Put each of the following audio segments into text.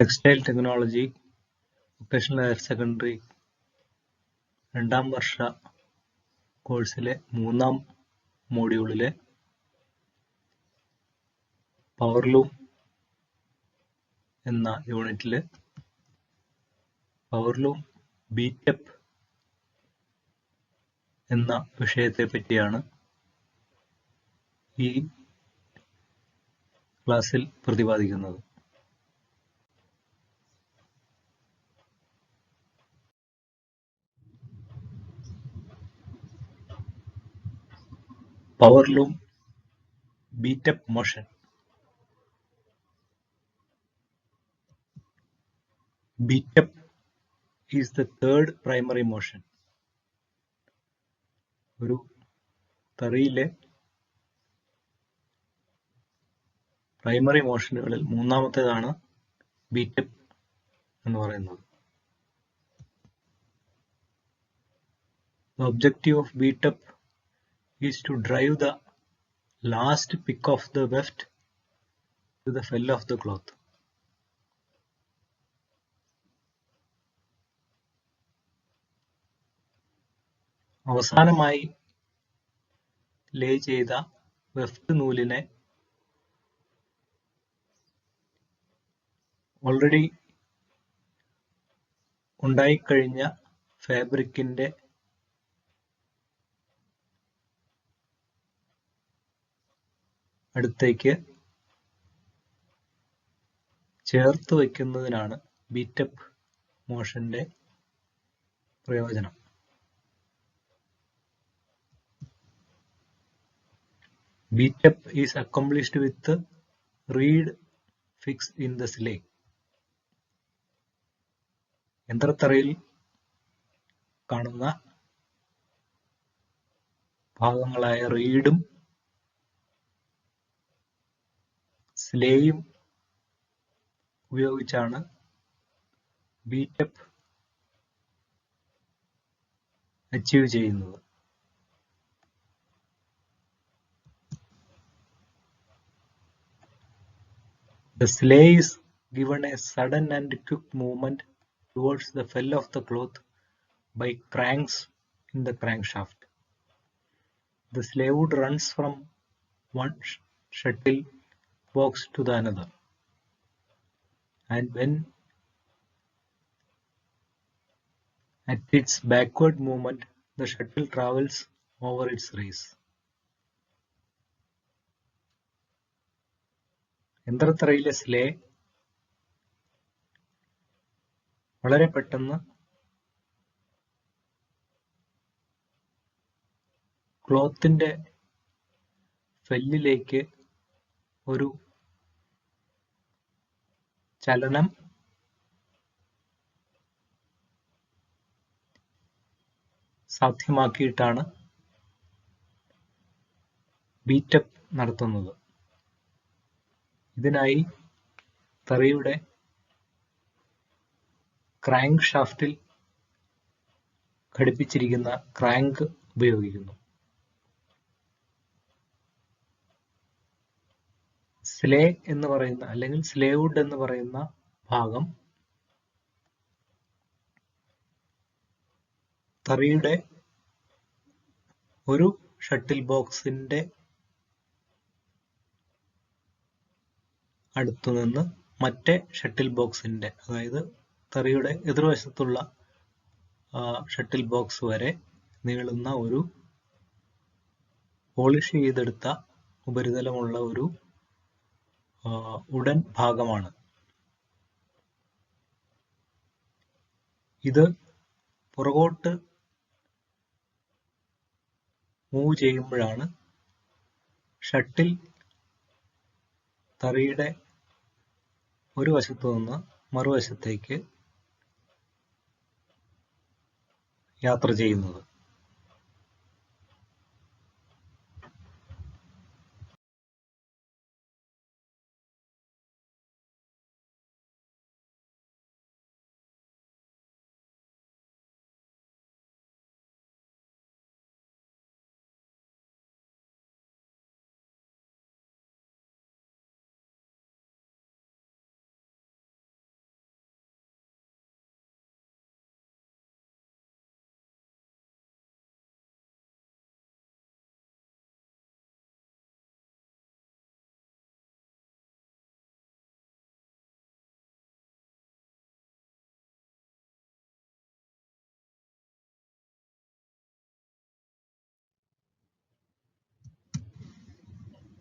Textile technology vocational higher secondary 2ാം വർഷ കോഴ്സിലെ 3ാം മോഡ്യൂളിലെ powerloom എന്ന യൂണിറ്റില് powerloom ബീറ്റപ്പ് എന്ന വിഷയത്തെ പറ്റിയാണ് ഈ ക്ലാസ്സിൽ പ്രതിപാദിക്കുന്നത്. Powerloom beat-up motion. Beat-up is the third primary motion. ഒരു തറിയിലെ പ്രൈമറി മോഷനുകളിൽ മൂന്നാമത്തേതാണ് ബീറ്റപ്പ് എന്ന് പറയുന്നത്. The objective of beat-up is to drive the last pick of the weft to the fell of the cloth. അവസാനമായി ലേ ചെയ്ത വെഫ്റ്റ് നൂലിനെ ഓൾറെഡി ഉണ്ടായിക്കഴിഞ്ഞ ഫാബ്രിക്കിന്റെ അടുത്തേക്ക് ചേർത്ത് വയ്ക്കുന്നതിനാണ് ബീറ്റപ്പ് മോഷന്റെ പ്രയോജനം. Beat-up is accomplished with the reed fixed in the sleeve. യന്ത്രത്തറയിൽ കാണുന്ന ഭാഗങ്ങളായ റീഡും സ്ലേയും ഉപയോഗിച്ചാണ് ബീറ്റപ്പ് achieve ചെയ്യുന്നത്. The sleigh is given a sudden and quick movement towards the fell of the cloth by cranks in the crankshaft. The sleigh wood runs from one shuttle box to the another, and when at its backward movement, the shuttle travels over its race. യന്ത്രത്തറയിലെ sley വളരെ പെട്ടെന്ന് ക്ലോത്തിന്റെ ഫെല്ലിലേക്ക് ഒരു ചലനം സാധ്യമാക്കിയിട്ടാണ് ബീറ്റപ്പ് നടത്തുന്നത്. ഇതിനായി തറിയുടെ crank ഷാഫ്റ്റിൽ ഘടിപ്പിച്ചിരിക്കുന്ന crank ഉപയോഗിക്കുന്നു. Slay എന്ന് പറയുന്ന അല്ലെങ്കിൽ സ്ലേവുഡ് എന്ന് പറയുന്ന ഭാഗം തറിയുടെ ഒരു ഷട്ടിൽ ബോക്സിന്റെ അടുത്തുനിന്ന് മറ്റേ ഷട്ടിൽ ബോക്സിന്റെ, അതായത് തറിയുടെ എതിർവശത്തുള്ള ഷട്ടിൽ ബോക്സ് വരെ നീളുന്ന ഒരു പോളിഷ് ചെയ്തെടുത്ത ഉപരിതലമുള്ള ഒരു ഉടൻ ഭാഗമാണ്. ഇത് പുറകോട്ട് മൂവ് ചെയ്യുമ്പോഴാണ് ഷട്ടിൽ തറിയുടെ ഒരു വശത്തു നിന്ന് മറുവശത്തേക്ക് യാത്ര ചെയ്യുന്നത്.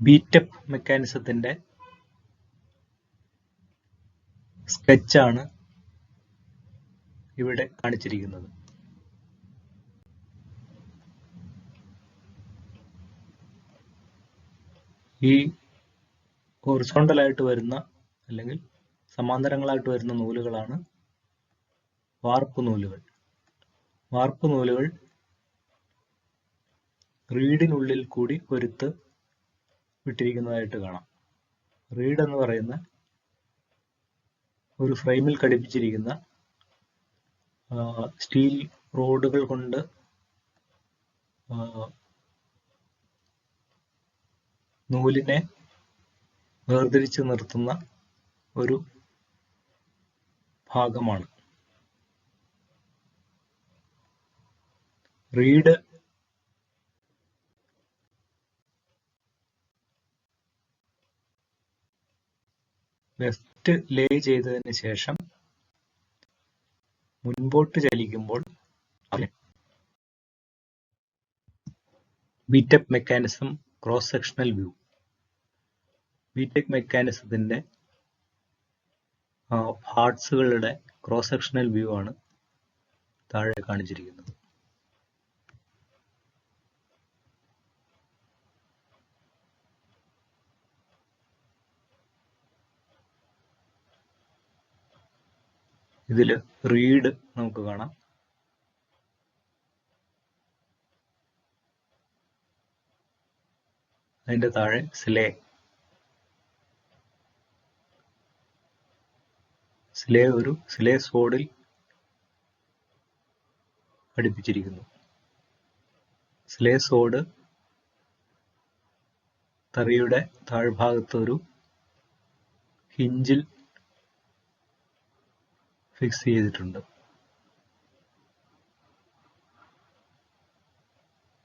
ബീറ്റപ്പ് മെക്കാനിസത്തിന്റെ സ്കെച്ചാണ് ഇവിടെ കാണിച്ചിരിക്കുന്നത്. ഈ ഹൊറിസോണ്ടൽ ആയിട്ട് വരുന്ന അല്ലെങ്കിൽ സമാന്തരങ്ങളായിട്ട് വരുന്ന നൂലുകളാണ് വാർപ്പ് നൂലുകൾ. വാർപ്പ് നൂലുകൾ റീഡിനുള്ളിൽ കൂടി കൊരുത്ത് വിട്ടിരിക്കുന്നതായിട്ട് കാണാം. റീഡ് എന്ന് പറയുന്ന ഒരു ഫ്രെയിമിൽ ഘടിപ്പിച്ചിരിക്കുന്ന സ്റ്റീൽ റോഡുകൾ കൊണ്ട് നൂലിനെ വേർതിരിച്ച് നിർത്തുന്ന ഒരു ഭാഗമാണ്. റീഡ് വെഫ്റ്റ് ലേ ചെയ്തതിന് ശേഷം മുൻപോട്ട് ചലിക്കുമ്പോൾ beat up mechanism cross sectional view. Beat up മെക്കാനിസത്തിന്റെ പാർട്സുകളുടെ ക്രോസ് സെക്ഷണൽ വ്യൂ ആണ് താഴെ കാണിച്ചിരിക്കുന്നത്. ഇതിൽ റീഡ് നമുക്ക് കാണാം. അതിന്റെ താഴെ സ്ലേ. ഒരു സ്ലേ സോഡിൽ ഘടിപ്പിച്ചിരിക്കുന്നു. സ്ലേ സോഡ് തറിയുടെ താഴ്ഭാഗത്ത് ഒരു ഹിഞ്ചിൽ ഫിക്സ് ചെയ്തിട്ടുണ്ട്.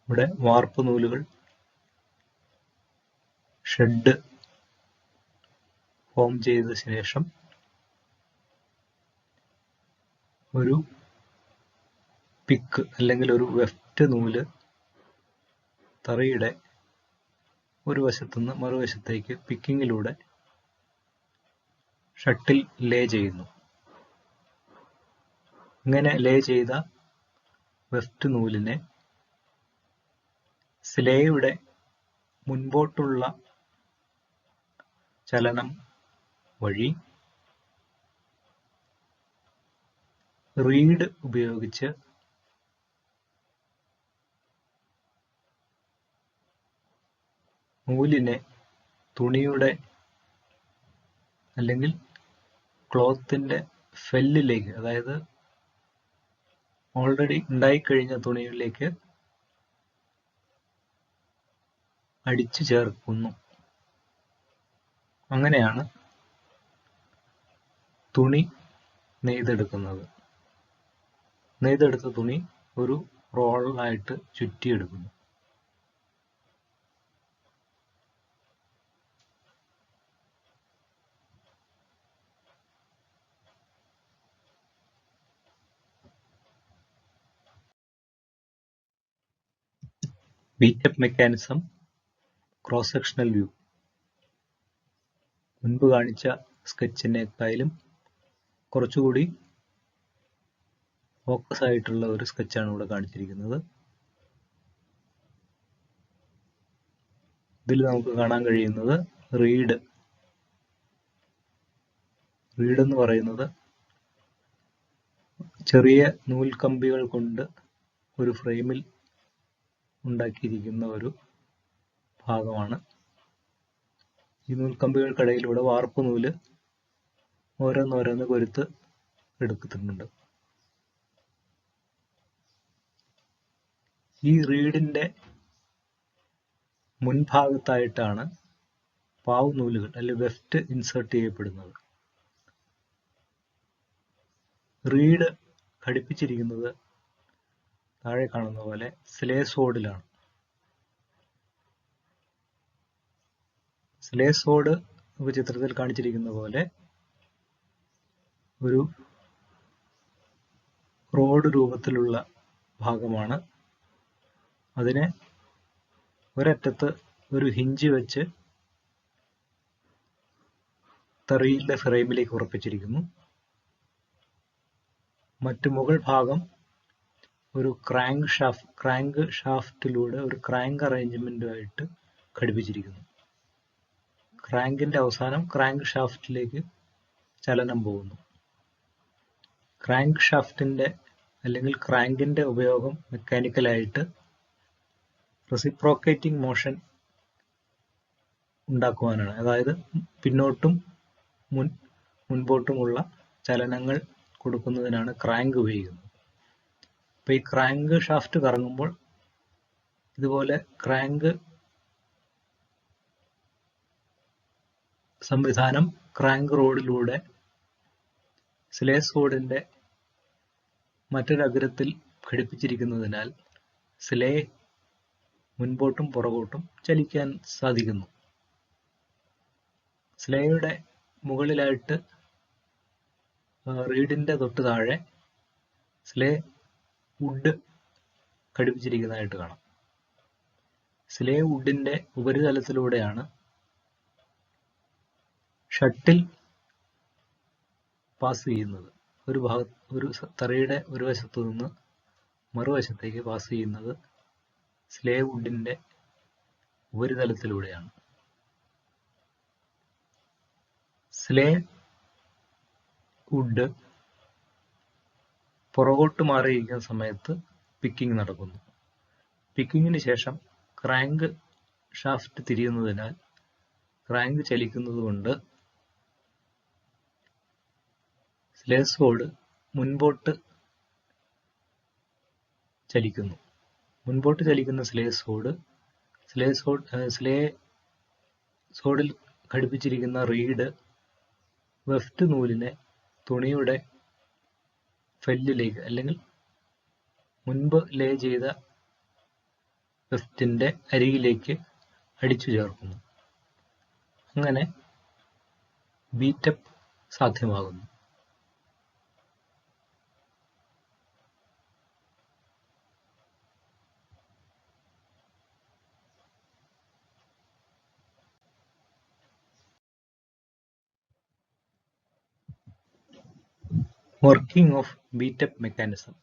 ഇവിടെ വാർപ്പ് നൂലുകൾ ഷെഡ് ഫോം ചെയ്ത ശേഷം ഒരു പിക്ക് അല്ലെങ്കിൽ ഒരു വെഫ്റ്റ് നൂല് തറിയുടെ ഒരു വശത്തുനിന്ന് മറുവശത്തേക്ക് പിക്കിങ്ങിലൂടെ ഷട്ടിൽ ലേ ചെയ്യുന്നു. ഇങ്ങനെ ലേ ചെയ്ത വെഫ്റ്റ് നൂലിനെ സ്ലേയുടെ മുൻപോട്ടുള്ള ചലനം വഴി റീഡ് ഉപയോഗിച്ച് നൂലിനെ തുണിയുടെ അല്ലെങ്കിൽ ക്ലോത്തിന്റെ ഫെല്ലിലേക്ക്, അതായത് ഓൾറെഡി ഉണ്ടായിക്കഴിഞ്ഞ തുണിയിലേക്ക് അടിച്ചു ചേർക്കുന്നു. അങ്ങനെയാണ് തുണി നെയ്തെടുക്കുന്നത്. നെയ്തെടുത്ത തുണി ഒരു റോളായിട്ട് ചുറ്റിയെടുക്കുന്നു. ബീറ്റപ്പ് മെക്കാനിസം ക്രോസ് സെക്ഷണൽ വ്യൂ. മുൻപ് കാണിച്ച സ്കെച്ചിനേക്കാളും കുറച്ചുകൂടി ഫോക്കസ് ആയിട്ടുള്ള ഒരു സ്കെച്ചാണ് ഇവിടെ കാണിച്ചിരിക്കുന്നത്. ഇതിൽ നമുക്ക് കാണാൻ കഴിയുന്നത് റീഡ് എന്ന് പറയുന്നത് ചെറിയ നൂൽക്കമ്പികൾ കൊണ്ട് ഒരു ഫ്രെയിമിൽ ഉണ്ടാക്കിയിരിക്കുന്ന ഒരു ഭാഗമാണ്. ഈ നൂൽക്കമ്പികൾക്കിടയിലൂടെ വാർപ്പ് നൂല് ഓരോന്നോരോന്ന് കൊരുത്ത് എടുക്കുന്നുണ്ട്. ഈ റീഡിന്റെ മുൻഭാഗത്തായിട്ടാണ് പാവ് നൂലുകൾ അല്ലെങ്കിൽ വെഫ്റ്റ് ഇൻസേർട്ട് ചെയ്യപ്പെടുന്നത്. റീഡ് ഘടിപ്പിച്ചിരിക്കുന്നത് താഴെ കാണുന്ന പോലെ സ്ലേ സോഡിലാണ്. സ്ലേ സോഡ് ചിത്രത്തിൽ കാണിച്ചിരിക്കുന്ന പോലെ ഒരു റോഡ് രൂപത്തിലുള്ള ഭാഗമാണ്. അതിനെ ഒരറ്റത്ത് ഒരു ഹിഞ്ച് വെച്ച് തറിയിലെ ഫ്രെയിമിലേക്ക് ഉറപ്പിച്ചിരിക്കുന്നു. മറ്റു മുകൾ ഭാഗം ഒരു ക്രാങ്ക് ഷാഫ്റ്റിലൂടെ ഒരു ക്രാങ്ക് അറേഞ്ച്മെന്റുമായിട്ട് ഘടിപ്പിച്ചിരിക്കുന്നു. ക്രാങ്കിന്റെ അവസാനം ക്രാങ്ക് ഷാഫ്റ്റിലേക്ക് ചലനം പോകുന്നു. ക്രാങ്ക് ഷാഫ്റ്റിന്റെ അല്ലെങ്കിൽ ക്രാങ്കിന്റെ ഉപയോഗം മെക്കാനിക്കലായിട്ട് റെസിപ്രോക്കേറ്റിംഗ് മോഷൻ ഉണ്ടാക്കുവാനാണ്. അതായത് പിന്നോട്ടും മുൻപോട്ടുമുള്ള ചലനങ്ങൾ കൊടുക്കുന്നതിനാണ് ക്രാങ്ക് ഉപയോഗിക്കുന്നത്. അപ്പൊ ഈ ക്രാങ്ക് ഷാഫ്റ്റ് കറങ്ങുമ്പോൾ ഇതുപോലെ ക്രാങ്ക് സംവിധാനം ക്രാങ്ക് റോഡിലൂടെ സ്ലേസ് റോഡിന്റെ മറ്റൊരഗ്രത്തിൽ ഘടിപ്പിച്ചിരിക്കുന്നതിനാൽ സ്ലേ മുൻപോട്ടും പുറകോട്ടും ചലിക്കാൻ സാധിക്കുന്നു. സ്ലേയുടെ മുകളിലായിട്ട് റീഡിന്റെ തൊട്ട് താഴെ സ്ലേ വുഡ് ഘടിപ്പിച്ചിരിക്കുന്നതായിട്ട് കാണാം. സ്ലേ വുഡിന്റെ ഉപരിതലത്തിലൂടെയാണ് ഷട്ടിൽ പാസ് ചെയ്യുന്നത്. ഒരു തറയുടെ ഒരു വശത്തു നിന്ന് മറുവശത്തേക്ക് പാസ് ചെയ്യുന്നത് സ്ലേ വുഡിന്റെ ഉപരിതലത്തിലൂടെയാണ്. സ്ലേ വുഡ് പുറകോട്ട് മാറിയിരിക്കുന്ന സമയത്ത് പിക്കിംഗ് നടക്കുന്നു. പിക്കിങ്ങിന് ശേഷം ക്രാങ്ക് ഷാഫ്റ്റ് തിരിയുന്നതിനാൽ ക്രാങ്ക് ചലിക്കുന്നത് കൊണ്ട് സ്ലേസ് റോഡ് മുൻപോട്ട് ചലിക്കുന്നു. മുൻപോട്ട് ചലിക്കുന്ന സ്ലേസ് റോഡിൽ ഘടിപ്പിച്ചിരിക്കുന്ന റീഡ് വെഫ്റ്റ് നൂലിനെ തുണിയുടെ ഫെല്ലിലേക്ക് അല്ലെങ്കിൽ മുൻപ് ലേ ചെയ്ത വെഫ്റ്റിന്റെ അരികിലേക്ക് അടിച്ചു ചേർക്കുന്നു. അങ്ങനെ ബീറ്റപ്പ് സാധ്യമാകുന്നു. Working of beat up mechanism.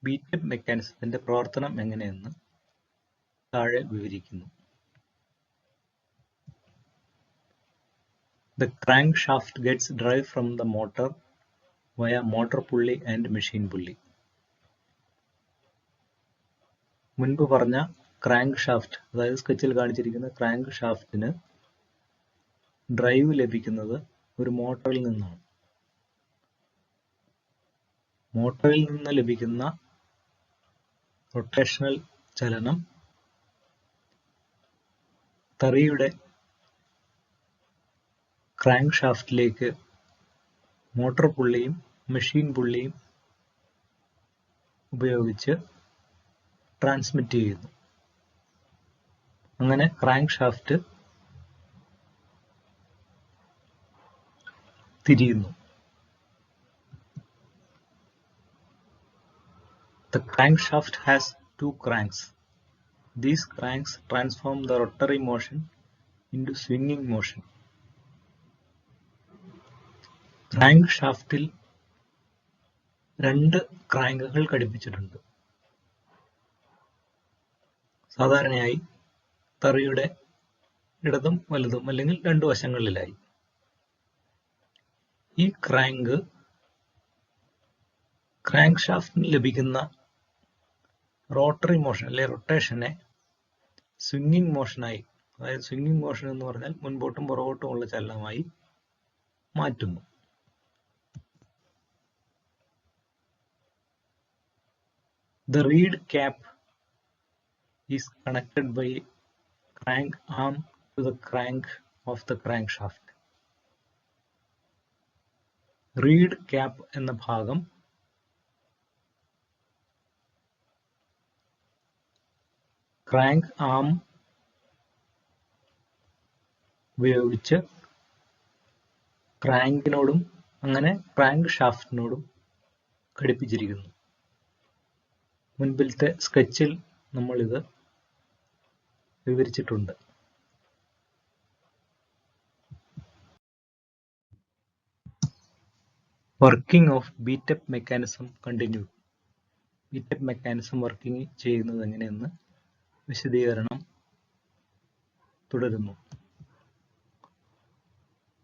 Beat up മെക്കാനിസത്തിന്റെ പ്രവർത്തനം എങ്ങനെയെന്ന് താഴെ വിവരിക്കുന്നു. The crankshaft gets drive from the motor via motor pulley and machine pulley. മുൻപ് പറഞ്ഞ ക്രാങ്ക് ഷാഫ്റ്റ്, അതായത് സ്കെച്ചിൽ കാണിച്ചിരിക്കുന്ന ക്രാങ്ക് ഷാഫ്റ്റിന് ഡ്രൈവ് ലഭിക്കുന്നത് ഒരു മോട്ടറിൽ നിന്നാണ്. മോട്ടറിൽ നിന്ന് ലഭിക്കുന്ന റൊട്ടേഷണൽ ചലനം തറിയുടെ ക്രാങ്ക് ഷാഫ്റ്റിലേക്ക് മോട്ടോർ പുള്ളിയും മെഷീൻ പുള്ളിയും ഉപയോഗിച്ച് ട്രാൻസ്മിറ്റ് ചെയ്യുന്നു. അങ്ങനെ ക്രാങ്ക് ഷാഫ്റ്റ് തിരിയുന്നു. The crankshaft has two cranks. These cranks transform the rotary motion into swinging motion. Crank ഷാഫ്റ്റിൽ രണ്ട് ക്രാങ്കുകൾ ഘടിപ്പിച്ചിട്ടുണ്ട്. സാധാരണയായി തറിയുടെ ഇടതും വലതും അല്ലെങ്കിൽ രണ്ടു വശങ്ങളിലായി. ഈ ക്രാങ്ക് ഷാഫ്റ്റിന് ലഭിക്കുന്ന റോട്ടറി മോഷൻ അല്ലെ റൊട്ടേഷനെ സ്വിംഗിങ് മോഷനായി, അതായത് സ്വിംഗിങ് മോഷൻ എന്ന് പറഞ്ഞാൽ മുൻപോട്ടും പുറകോട്ടും ഉള്ള ചലനമായി മാറ്റുന്നു. The reed cap is connected by crank arm to the crank of the crankshaft. Read cap എന്ന ഭാഗം ക്രാങ്ക് ആം ഉപയോഗിച്ച് ക്രാങ്കിനോടും അങ്ങനെ ക്രാങ്ക് ഷാഫ്റ്റിനോടും ഘടിപ്പിച്ചിരിക്കുന്നു. മുൻപിലത്തെ സ്കെച്ചിൽ നമ്മൾ ഇത് വിവരിച്ചിട്ടുണ്ട്. Working of beat up mechanism continue. Beat up mechanism working ചെയ്യുന്നത് എങ്ങനെയെന്ന് വിശദീകരണം തുടരുന്നു.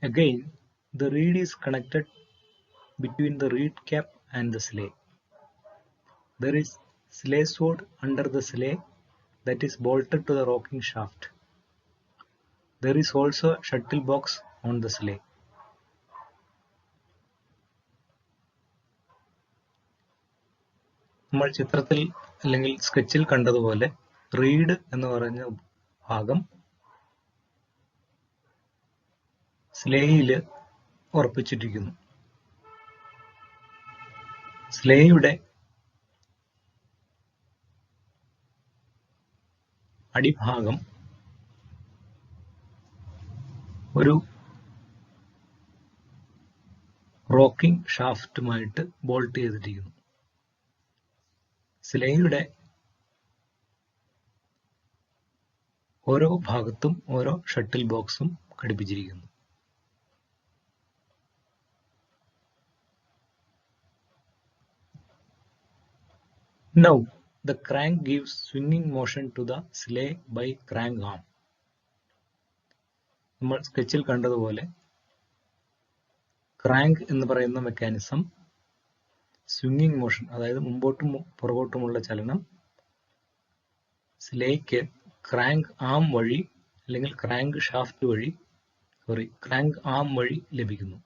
Again, the reed is connected between the reed cap and the sleigh. There is sleigh sword under the sleigh that is bolted to the rocking shaft. There is also a shuttle box on the sleigh. നമ്മൾ ചിത്രത്തിൽ അല്ലെങ്കിൽ സ്കെച്ചിൽ കണ്ടതുപോലെ read എന്ന് പറഞ്ഞ ഭാഗം സ്ലേയിൽ ഉറപ്പിച്ചിരിക്കുന്നു. സ്ലേയുടെ അടിഭാഗം ഒരു റോക്കിംഗ് ഷാഫ്റ്റുമായിട്ട് ബോൾട്ട് ചെയ്തിരിക്കുന്നു. സ്ലേയുടെ ഓരോ ഭാഗത്തും ഓരോ ഷട്ടിൽ ബോക്സും ഘടിപ്പിച്ചിരിക്കുന്നു. Now, the crank gives swinging motion to the sleigh by crank arm. നമ്മൾ സ്കെച്ചിൽ കണ്ടതുപോലെ ക്രാങ്ക് എന്ന് പറയുന്ന മെക്കാനിസം സ്വിംഗിങ് മോഷൻ, അതായത് മുമ്പോട്ടും പുറകോട്ടുമുള്ള ചലനം സ്ലേക്ക് ക്രാങ്ക് ആം വഴി അല്ലെങ്കിൽ ക്രാങ്ക് ഷാഫ്റ്റ് വഴി ക്രാങ്ക് ആം വഴി ലഭിക്കുന്നു.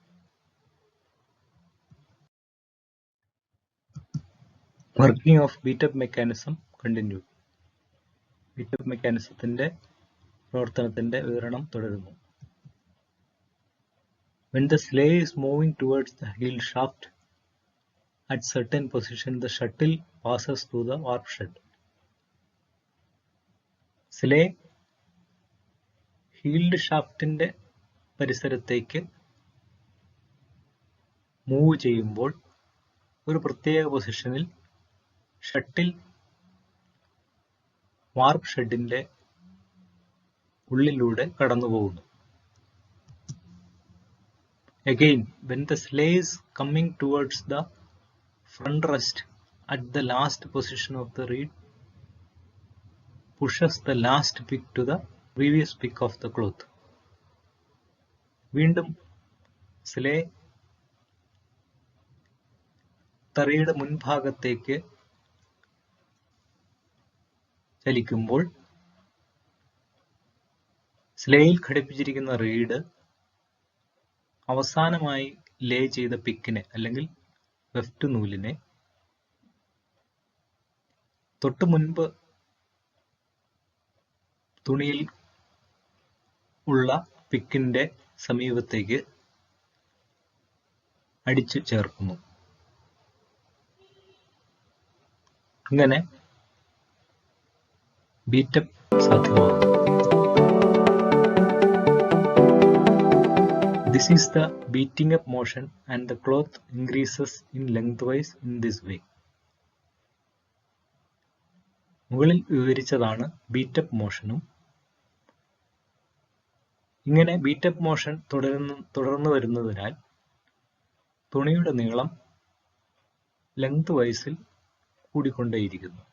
Working of beat up mechanism continue. Beat up മെക്കാനിസത്തിന്റെ പ്രവർത്തനത്തിന്റെ വിവരണം തുടരുന്നു. When the sleigh is moving towards the heel shaft at certain position, the shuttle passes through the warp shed. Sleigh heald ഷാഫ്റ്റിന്റെ പരിസരത്തേക്ക് move ചെയ്യുമ്പോൾ ഒരു പ്രത്യേക പൊസിഷനിൽ ഷട്ടിൽ വാർപ്പ് ഷെഡിന്റെ ഉള്ളിലൂടെ കടന്നുപോകുന്നു. Again, when the sleigh is coming towards the front rest at the last position of the reed, pushes the last pick to the previous pick of the cloth. വീണ്ടും സ്ലേ തറയുടെ മുൻഭാഗത്തേക്ക് ചലിക്കുമ്പോൾ സ്ലേയിൽ ഘടിപ്പിച്ചിരിക്കുന്ന read അവസാനമായി ലേ ചെയ്ത പിക്കിനെ അല്ലെങ്കിൽ weft നൂലിനെ തൊട്ടു മുൻപ് തുണിയിൽ ഉള്ള പിക്കിന്റെ സമീപത്തേക്ക് അടിച്ചു ചേർക്കുന്നു. ഇങ്ങനെ ബീറ്റപ്പ് സാധ്യമാകുന്നു. This is the beating up motion and the cloth increases in lengthwise in this way. മുകളിൽ വിവരിച്ചതാണ് ബീറ്റപ്പ് മോഷനും. ഇങ്ങനെ ബീറ്റപ്പ് മോഷൻ തുടർന്നു വരുന്നതിനാൽ തുണിയുടെ നീളം ലെങ്ത് വൈസിൽ കൂടിക്കൊണ്ടേയിരിക്കുന്നു.